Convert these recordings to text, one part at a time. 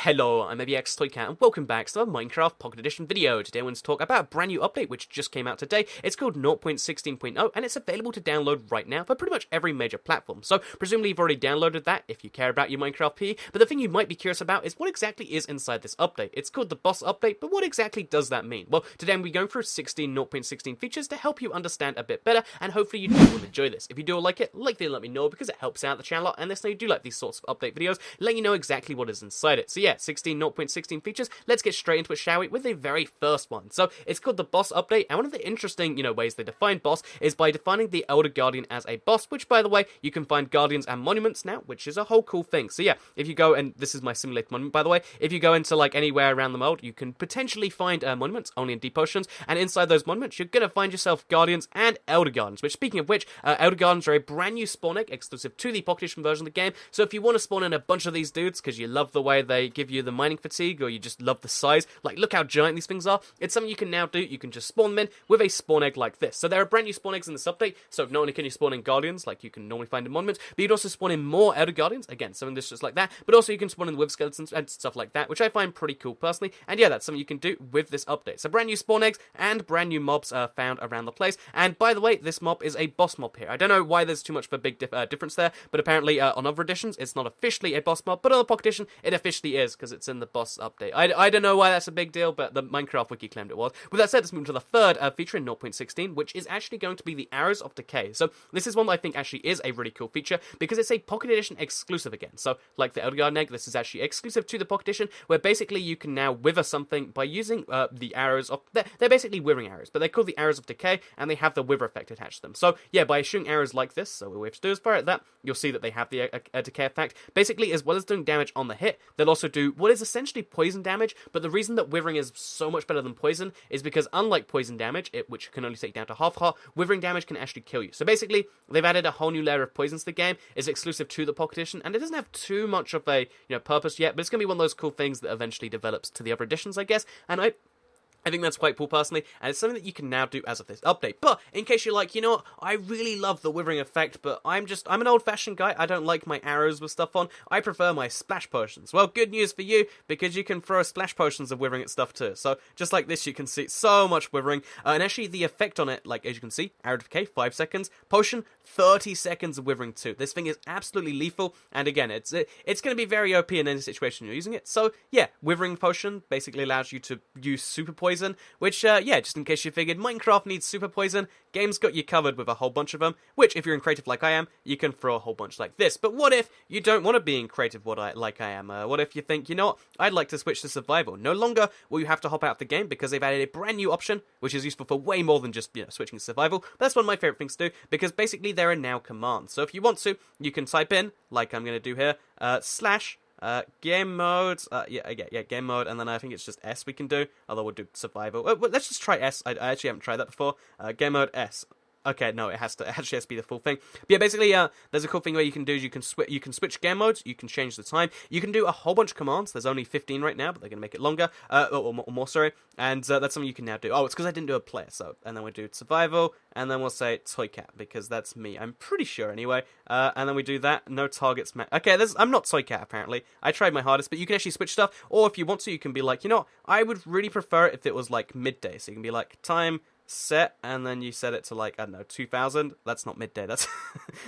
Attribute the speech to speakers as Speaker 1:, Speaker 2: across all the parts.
Speaker 1: Hello, I'm ABX Toycat, and welcome back to the Minecraft Pocket Edition video. Today I want to talk about a brand new update which just came out today. It's called 0.16.0, and it's available to download right now for pretty much every major platform. So, presumably you've already downloaded that if you care about your Minecraft PE, but the thing you might be curious about is what exactly is inside this update. It's called the Boss Update, but what exactly does that mean? Well, today I'm going to be going through 16 0.16 features to help you understand a bit better, and hopefully you will enjoy this. If you do like it, like let me know because it helps out the channel a lot, and this know you do like these sorts of update videos, letting you know exactly what is inside it. So yeah, 16 0.16 features. Let's get straight into it, shall we, with the very first one. So it's called the Boss Update, and one of the interesting, ways they define boss is by defining the Elder Guardian as a boss, which, by the way, you can find guardians and monuments now, which is a whole cool thing. So yeah, if you go, and this is my simulated monument, by the way, if you go into, anywhere around the world, you can potentially find monuments, only in deep oceans, and inside those monuments, you're gonna find yourself guardians and Elder Guardians, which, speaking of which, Elder Guardians are a brand new spawn egg, exclusive to the Pocket Edition version of the game, so if you want to spawn in a bunch of these dudes, because you love the way they give you the mining fatigue, or you just love the size, look how giant these things are, it's something you can now do. You can just spawn them in with a spawn egg like this. So there are brand new spawn eggs in this update, so not only can you spawn in guardians, like you can normally find in monuments, but you'd also spawn in more Elder Guardians, again, something that's just like that, but also you can spawn in with skeletons and stuff like that, which I find pretty cool personally, and yeah, that's something you can do with this update. So brand new spawn eggs and brand new mobs are found around the place, and by the way, this mob is a boss mob here. I don't know why there's too much of a big difference there, but apparently on other editions, it's not officially a boss mob, but on the Pocket Edition, it officially is, because it's in the boss update. I don't know why that's a big deal, but the Minecraft wiki claimed it was. With that said, let's move on to the third feature in 0.16, which is actually going to be the Arrows of Decay. So this is one that I think actually is a really cool feature, because it's a Pocket Edition exclusive again. So, like the Elder Guardian egg, this is actually exclusive to the Pocket Edition, where basically you can now wither something by using the arrows of... They're basically withering arrows, but they're called the Arrows of Decay, and they have the wither effect attached to them. So, yeah, by shooting arrows like this, so all we have to do is fire at that, you'll see that they have the decay effect. Basically, as well as doing damage on the hit, they'll also do what is essentially poison damage, but the reason that withering is so much better than poison is because, unlike poison damage, which can only take down to half heart, withering damage can actually kill you. So basically, they've added a whole new layer of poison to the game. It's exclusive to the Pocket Edition, and it doesn't have too much of a purpose yet, but it's going to be one of those cool things that eventually develops to the other editions, I guess, and I think that's quite cool personally, and it's something that you can now do as of this update. But in case you're like, what, I really love the withering effect, but I'm an old-fashioned guy, I don't like my arrows with stuff on, I prefer my splash potions. Well, good news for you, because you can throw splash potions of withering at stuff too. So, just like this, you can see so much withering, and actually the effect on it, as you can see, arrow decay, 5 seconds, potion, 30 seconds of withering too. This thing is absolutely lethal, and again, it's going to be very OP in any situation you're using it. So, yeah, withering potion basically allows you to use super poison, which, just in case you figured Minecraft needs super poison, game's got you covered with a whole bunch of them, which, if you're in creative like I am, you can throw a whole bunch like this. But what if you don't want to be in creative like I am? What if you think, what, I'd like to switch to survival? No longer will you have to hop out of the game, because they've added a brand new option, which is useful for way more than just, switching to survival. But that's one of my favorite things to do, because basically there are now commands. So if you want to, you can type in, like I'm going to do here, game mode, game mode, and then I think it's just S we can do, although we'll do survival. Well, let's just try S, I actually haven't tried that before, game mode S. Okay, no, it actually has to be the full thing. But yeah, basically, there's a cool thing where you can do is you can switch game modes, you can change the time, you can do a whole bunch of commands. There's only 15 right now, but they're going to make it longer, or more, sorry, and that's something you can now do. Oh, it's because I didn't do a player, so, and then we do survival, and then we'll say Toycat, because that's me, I'm pretty sure anyway, and then we do that, no targets, okay, I'm not Toycat, apparently, I tried my hardest, but you can actually switch stuff, or if you want to, you can be like, I would really prefer it if it was, midday, so you can be like, time set, and then you set it to I don't know, 2000. That's not midday, that's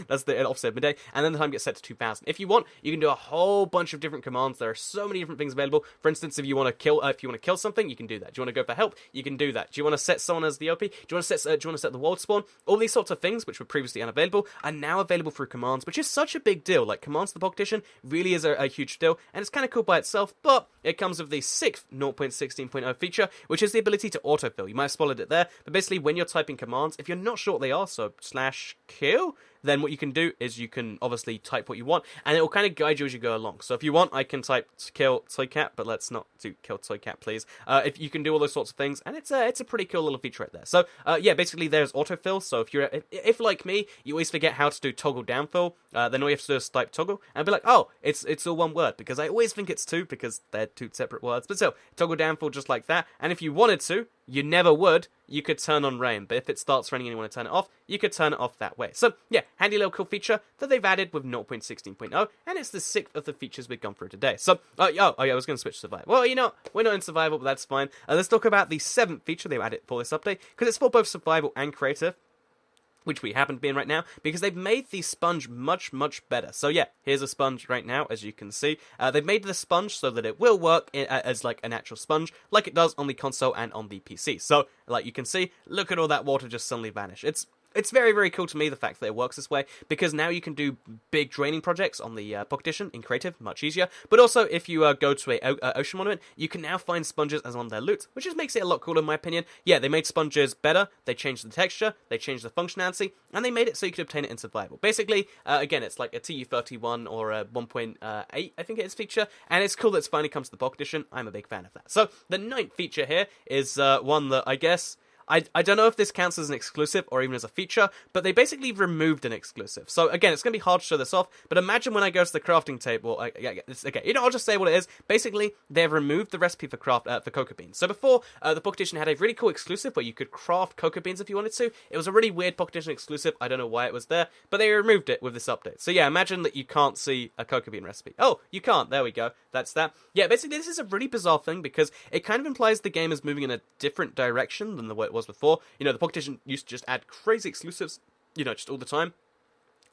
Speaker 1: that's the opposite of midday, and then the time gets set to 2000. If you want, you can do a whole bunch of different commands. There are so many different things available. For instance, if you want to kill something, you can do that. Do you want to go for help? You can do that. Do you want to set someone as the OP? Do you want to set the world spawn? All these sorts of things, which were previously unavailable, are now available through commands, which is such a big deal. Commands to the Pocket Edition really is a huge deal, and it's kind of cool by itself, but it comes with the 6th 0.16.0 feature, which is the ability to autofill. You might have spotted it there, but basically when you're typing commands, if you're not sure what they are, so /kill, then what you can do is you can obviously type what you want, and it will kind of guide you as you go along. So if you want, I can type kill Toycat, but let's not do kill Toycat, please. If you can do all those sorts of things, and it's a pretty cool little feature right there. So yeah, basically there's autofill. So if like me, you always forget how to do toggle downfill, then all you have to do is type toggle, and be like, oh, it's all one word, because I always think it's two, because they're two separate words. But still, toggle downfill just like that. And if you wanted to, you never would, you could turn on rain. But if it starts raining and you want to turn it off, you could turn it off that way. So yeah, handy little cool feature that they've added with 0.16.0, and it's the 6th of the features we've gone through today. So, yeah, I was going to switch to survival. Well, we're not in survival, but that's fine. Let's talk about the 7th feature they added for this update, because it's for both survival and creative, which we happen to be in right now, because they've made the sponge much, much better. So yeah, here's a sponge right now, as you can see. They've made the sponge so that it will work as like an actual sponge, like it does on the console and on the PC. So, like you can see, look at all that water just suddenly vanish. It's very, very cool to me, the fact that it works this way, because now you can do big draining projects on the Pocket Edition in Creative much easier. But also, if you go to a ocean monument, you can now find sponges as on their loot, which just makes it a lot cooler in my opinion. Yeah, they made sponges better, they changed the texture, they changed the functionality, and they made it so you could obtain it in survival. Basically, again, it's like a TU31 or a 1.8, I think it is, feature, and it's cool that it's finally comes to the Pocket Edition. I'm a big fan of that. So, the 9th feature here is one that I guess... I don't know if this counts as an exclusive or even as a feature, but they basically removed an exclusive. So again, it's going to be hard to show this off, but imagine when I go to the crafting table, okay, I'll just say what it is. Basically, they've removed the recipe for cocoa beans. So before, the Pocket Edition had a really cool exclusive where you could craft cocoa beans if you wanted to. It was a really weird Pocket Edition exclusive, I don't know why it was there, but they removed it with this update. So yeah, imagine that you can't see a cocoa bean recipe. Oh, you can't, there we go, that's that. Yeah, basically this is a really bizarre thing because it kind of implies the game is moving in a different direction than the way it was before. The Pocket Edition used to just add crazy exclusives, just all the time.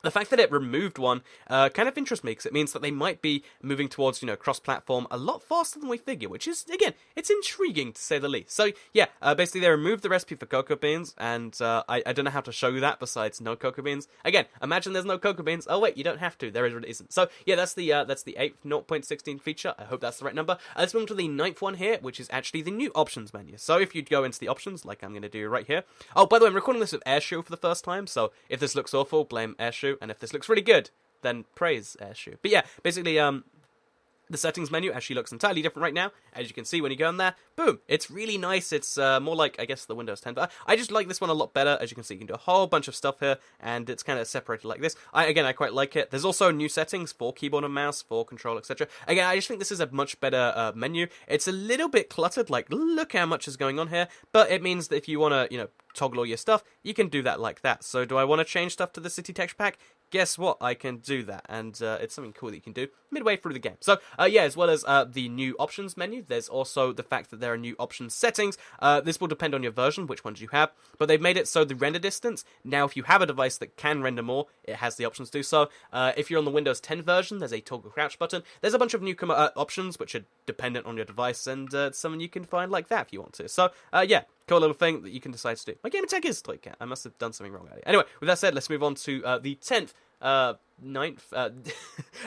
Speaker 1: The fact that it removed one kind of interests me, because it means that they might be moving towards, cross-platform a lot faster than we figure, which is, again, it's intriguing to say the least. So, yeah, basically they removed the recipe for cocoa beans, and I don't know how to show you that besides no cocoa beans. Again, imagine there's no cocoa beans. Oh, wait, you don't have to. There isn't. So, yeah, that's the 8th 0.16 feature. I hope that's the right number. Let's move on to the 9th one here, which is actually the new options menu. So, if you go into the options, like I'm going to do right here. Oh, by the way, I'm recording this with AirShoe for the first time, so if this looks awful, blame AirShoe. And if this looks really good, then praise AirShoe. But yeah, basically, the settings menu actually looks entirely different right now. As you can see when you go in there, boom, it's really nice. It's more like, I guess, the Windows 10. But I just like this one a lot better. As you can see, you can do a whole bunch of stuff here, and it's kind of separated like this. I quite like it. There's also new settings for keyboard and mouse, for control, etc. Again, I just think this is a much better menu. It's a little bit cluttered, like, look how much is going on here, but it means that if you want to, toggle all your stuff, you can do that like that. So do I want to change stuff to the city texture pack? Guess what? I can do that, and it's something cool that you can do midway through the game. So, yeah, as well as the new options menu, there's also the fact that there are new options settings. This will depend on your version, which ones you have, but they've made it so the render distance, now if you have a device that can render more, it has the options to do so. If you're on the Windows 10 version, there's a toggle crouch button. There's a bunch of new options, which are dependent on your device, and it's something you can find like that if you want to. So, yeah, cool little thing that you can decide to do. My game tag is toy cat. I must have done something wrong earlier. Anyway, with that said, let's move on to the 10th, 9th,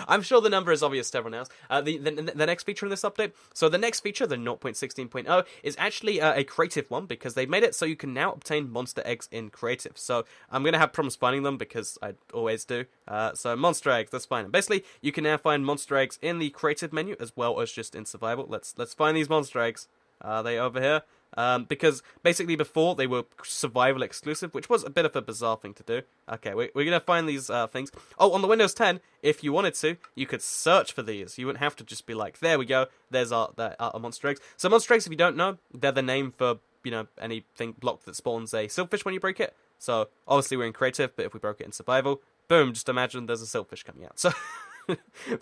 Speaker 1: I'm sure the number is obvious to everyone else. The next feature in this update, so the next feature, the 0.16.0, is actually a creative one, because they've made it so you can now obtain monster eggs in creative. So I'm going to have problems finding them, because I always do. So monster eggs, let's find them. Basically, you can now find monster eggs in the creative menu, as well as just in survival. Let's find these monster eggs. Are they over here? Because basically before they were survival exclusive, which was a bit of a bizarre thing to do. Okay, we're going to find these things. Oh, on the Windows 10, if you wanted to, you could search for these. You wouldn't have to just be like, there we go, there's our monster eggs. So monster eggs, if you don't know, they're the name for, anything block that spawns a silverfish when you break it. So obviously we're in creative, but if we broke it in survival, boom, just imagine there's a silverfish coming out. So...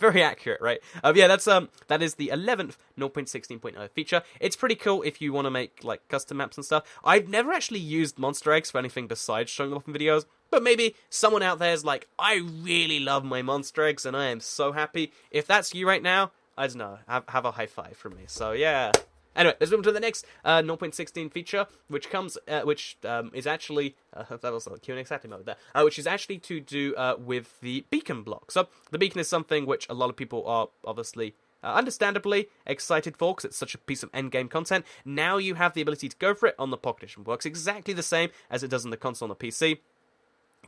Speaker 1: very accurate, right? Yeah, that is the 11th 0.16.0 feature. It's pretty cool if you want to make like custom maps and stuff. I've never actually used monster eggs for anything besides showing them off in videos, but maybe someone out there is like, I really love my monster eggs and I am so happy. If that's you right now, I don't know, have a high five from me. So yeah. Anyway, let's move on to the next 0.16 feature, which is actually that was a Q&A exactly mode there, which is actually to do with the beacon block. So the beacon is something which a lot of people are obviously understandably excited for, because it's such a piece of endgame content. Now you have the ability to go for it on the Pocket Edition. Works exactly the same as it does on the console and the PC.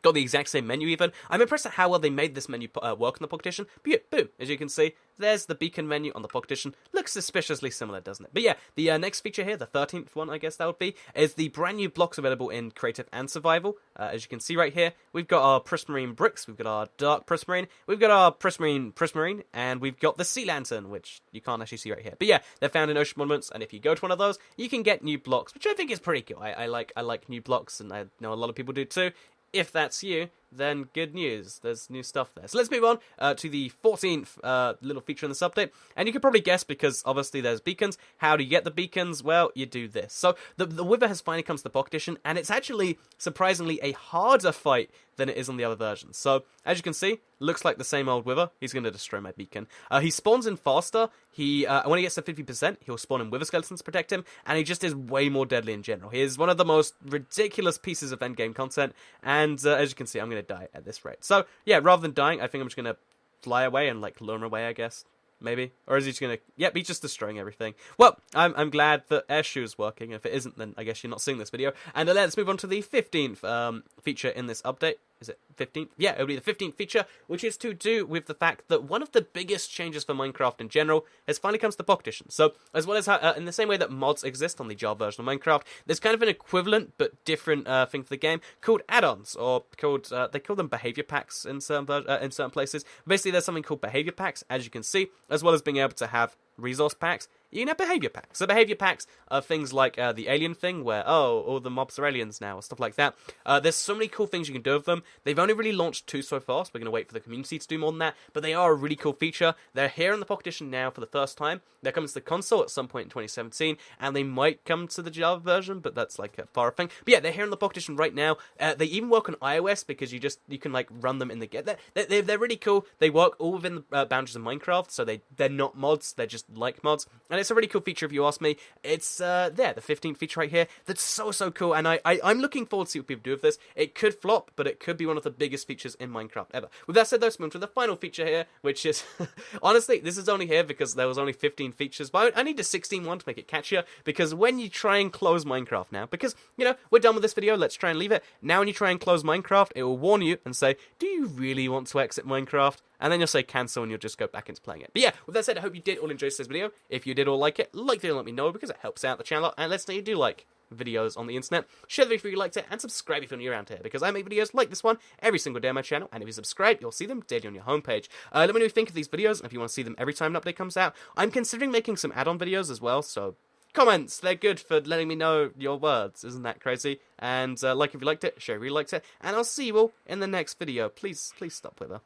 Speaker 1: Got the exact same menu even. I'm impressed at how well they made this menu work on the Pocket Edition. But yeah, boom, as you can see, there's the beacon menu on the Pocket Edition. Looks suspiciously similar, doesn't it? But yeah, the next feature here, the 13th one, I guess that would be, is the brand new blocks available in Creative and Survival. As you can see right here, we've got our Prismarine bricks, we've got our Dark Prismarine, we've got our Prismarine, and we've got the Sea Lantern, which you can't actually see right here. But yeah, they're found in ocean monuments, and if you go to one of those, you can get new blocks, which I think is pretty cool. I like new blocks, and I know a lot of people do too. If that's you, then good news. There's new stuff there. So let's move on to the 14th little feature in this update. And you can probably guess, because obviously there's beacons. How do you get the beacons? Well, you do this. So the Wither has finally come to the Pocket Edition, and it's actually, surprisingly, a harder fight than it is on the other versions. So, as you can see, looks like the same old Wither. He's going to destroy my beacon. He spawns in faster. When he gets to 50%, he'll spawn in Wither Skeletons to protect him, and he just is way more deadly in general. He is one of the most ridiculous pieces of endgame content, and as you can see, I'm going to die at this rate. So, yeah, rather than dying, I think I'm just going to fly away and, like, lure him away, I guess. Maybe? Or is he just gonna... Yep, he's just destroying everything. Well, I'm glad that Airshoe is working. If it isn't, then I guess you're not seeing this video. And let's move on to the 15th feature in this update. Is it 15th? Yeah, it'll be the 15th feature, which is to do with the fact that one of the biggest changes for Minecraft in general has finally come to the Pocket Edition. So, as well as how, in the same way that mods exist on the Java version of Minecraft, there's kind of an equivalent but different thing for the game called add-ons, or called they call them behavior packs in certain places. Basically, there's something called behavior packs, as you can see, as well as being able to have resource packs. You can have behavior packs. So behavior packs are things like the alien thing, where, oh, all the mobs are aliens now, or stuff like that. There's so many cool things you can do with them. They've only really launched 2 so far, so we're going to wait for the community to do more than that, but they are a really cool feature. They're here in the Pocket Edition now for the first time. They're coming to the console at some point in 2017, and they might come to the Java version, but that's like a far thing. But yeah, they're here in the Pocket Edition right now. They even work on iOS, because you can like run them in the game. They're really cool. They work all within the boundaries of Minecraft, so they're not mods, they're just like mods, and it's a really cool feature if you ask me. It's the 15th feature right here. That's so cool, and I'm looking forward to see what people do with this. It could flop, but it could be one of the biggest features in Minecraft ever. With that said, though, let's move to the final feature here, which is honestly, this is only here because there was only 15 features, but I need a 16 one to make it catchier, because when you try and close Minecraft now, because, you know, we're done with this video, let's try and leave it. Now when you try and close Minecraft, it will warn you and say, do you really want to exit Minecraft? And then you'll say cancel and you'll just go back into playing it. But yeah, with that said, I hope you did all enjoy this video. If you did all like it, like the video, let me know, because it helps out the channel, and lets know you do like videos on the internet. Share the video if you liked it, and subscribe if you're new around here, because I make videos like this one every single day on my channel, and if you subscribe, you'll see them daily on your homepage. Let me know what you think of these videos, and if you want to see them every time an update comes out. I'm considering making some add-on videos as well, so comments, they're good for letting me know your words. Isn't that crazy? And like if you liked it, share if you liked it, and I'll see you all in the next video. Please stop with her.